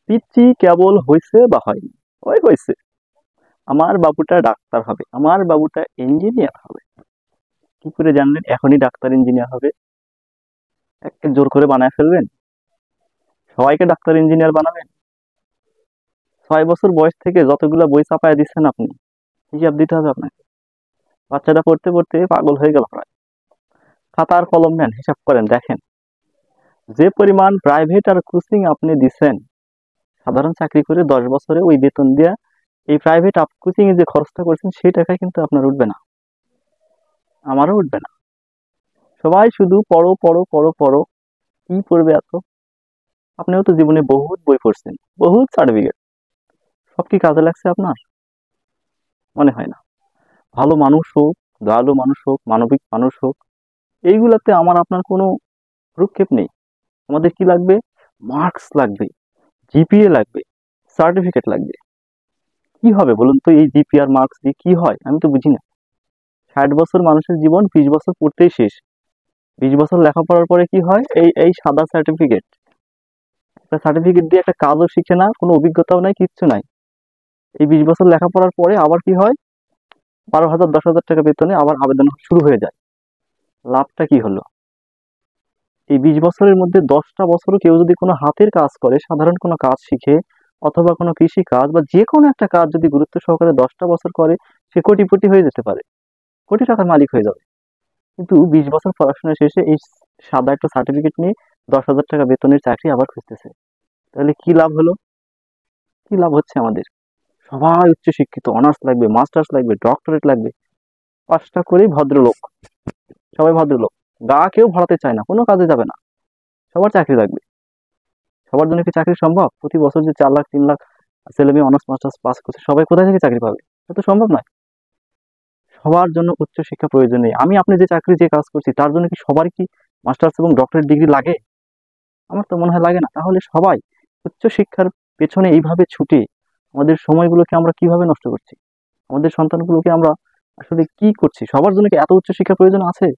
পিচ্ছি কেবল হয়েছে বা হয়নি, ওই হয়েছে। আমার বাবুটা ডাক্তার হবে, আমার বাবুটা ইঞ্জিনিয়ার হবে। কি করে জানলেন এখনই ডাক্তার ইঞ্জিনিয়ার হবে? একে জোর করে বানায় ফেলবেন? সবাইকে ডাক্তার ইঞ্জিনিয়ার বানাবেন? 6 বছর বয়স থেকে যতগুলা বই চাপায় দিচ্ছেন আপনি, হিসাব দিতে হবে আপনাকে। বাচ্চাটা পড়তে পড়তে পাগল হয়ে গেল প্রায়। খাতার কলম নেন, হিসাব করেন, দেখেন যে পরিমাণ প্রাইভেট আর কোচিং আপনি দিচ্ছেন, সাধারণ চাকরি করে 10 বছরে ওই বেতন দিয়ে এই প্রাইভেট আপ কোচিং এ যে খরচটা করছেন সেই টাকায় কিন্তু আপনার উঠবে না, আমারও উঠবে না। সবাই শুধু পড়ো পড়ো পড়ো পড়ো, কি পড়বে এত? আপনিও তো জীবনে বহুত বই পড়ছেন, বহুত সার্টিফিকেট, সব কি কাজে লাগছে আপনার? মনে হয় না। ভালো মানুষ হোক, দয়ালু মানুষ হোক, মানবিক মানুষ হোক, এইগুলাতে আমার আপনার কোনো ভ্রুক্ষেপ নেই। আমাদের কি লাগবে? মার্কস লাগবে, জিপিএ লাগবে, সার্টিফিকেট লাগবে। কি হবে বলুন তো এই জিপিএ আর মার্কস দিয়ে কি হয়? আমি তো বুঝি না। 60 বছর মানুষের জীবন, 20 বছর পড়তেই শেষ। 20 বছর লেখাপড়ার পরে কি হয়? এই এই সাদা সার্টিফিকেট। একটা সার্টিফিকেট দিয়ে একটা কাজও শিখে না, কোনো অভিজ্ঞতাও নাই, কিচ্ছু নাই। এই 20 বছর লেখাপড়ার পরে আবার কি হয়? 12,000 10,000 টাকা বেতনে আবার আবেদন শুরু হয়ে যায়। লাভটা কি হলো? এই 20 বছরের মধ্যে 10টা বছরও কেউ যদি কোনো হাতের কাজ করে, সাধারণ কোনো কাজ শিখে, অথবা কোনো কৃষি কাজ বা যে কোনো একটা কাজ যদি গুরুত্ব সহকারে 10টা বছর করে, সে কোটিপতি হয়ে যেতে পারে, কোটি টাকার মালিক হয়ে যাবে। কিন্তু 20 বছর পড়াশোনা শেষে এই সাদা একটা সার্টিফিকেট নিয়ে 10,000 টাকা বেতনের চাকরি আবার খুঁজতেছে। তাহলে কি লাভ হলো? কি লাভ হচ্ছে আমাদের? সবাই উচ্চশিক্ষিত, অনার্স লাগবে, মাস্টার্স লাগবে, ডক্টরেট লাগবে, 5টা করেই ভদ্রলোক, সবাই ভদ্রলোক। গা কেউ ভরাতে চায় না, কোনো কাজে যাবে না, সবার চাকরি লাগবে। সবার জন্য কি চাকরি সম্ভব? প্রতি বছর যে 4 লাখ 3 লাখ ছেলে মেয়ে অনার্স মাস্টার্স পাস করছে, সবাই কোথায় থেকে চাকরি পাবে? এটা তো সম্ভব নয়। সবার জন্য উচ্চশিক্ষা প্রয়োজন নেই। আমি আপনি যে চাকরি যে কাজ করছি তার জন্য কি সবার কি মাস্টার্স এবং ডক্টরেট ডিগ্রি লাগে? আমার তো মনে হয় লাগে না। তাহলে সবাই উচ্চশিক্ষার পেছনে এইভাবে ছুটে আমাদের সময়গুলোকে আমরা কিভাবে নষ্ট করছি? আমাদের সন্তানগুলোকে আমরা আসলে কি করছি? সবার জন্য কি এত উচ্চশিক্ষার প্রয়োজন আছে?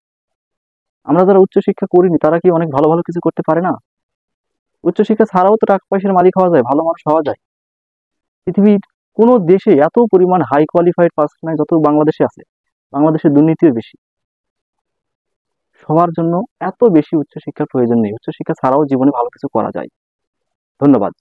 আমরা যারা উচ্চশিক্ষা করিনি তারা কি অনেক ভালো ভালো কিছু করতে পারে না? উচ্চশিক্ষা ছাড়াও তো টাকা পয়সার মালিক হওয়া যায়, ভালো মানুষ হওয়া যায়। পৃথিবীর কোনো দেশে এত পরিমাণ হাই কোয়ালিফাইড পার্সন নাই যত বাংলাদেশে আছে। বাংলাদেশে দুর্নীতিও বেশি। সবার জন্য এত বেশি উচ্চশিক্ষার প্রয়োজন নেই। উচ্চশিক্ষা ছাড়াও জীবনে ভালো কিছু করা যায়। ধন্যবাদ।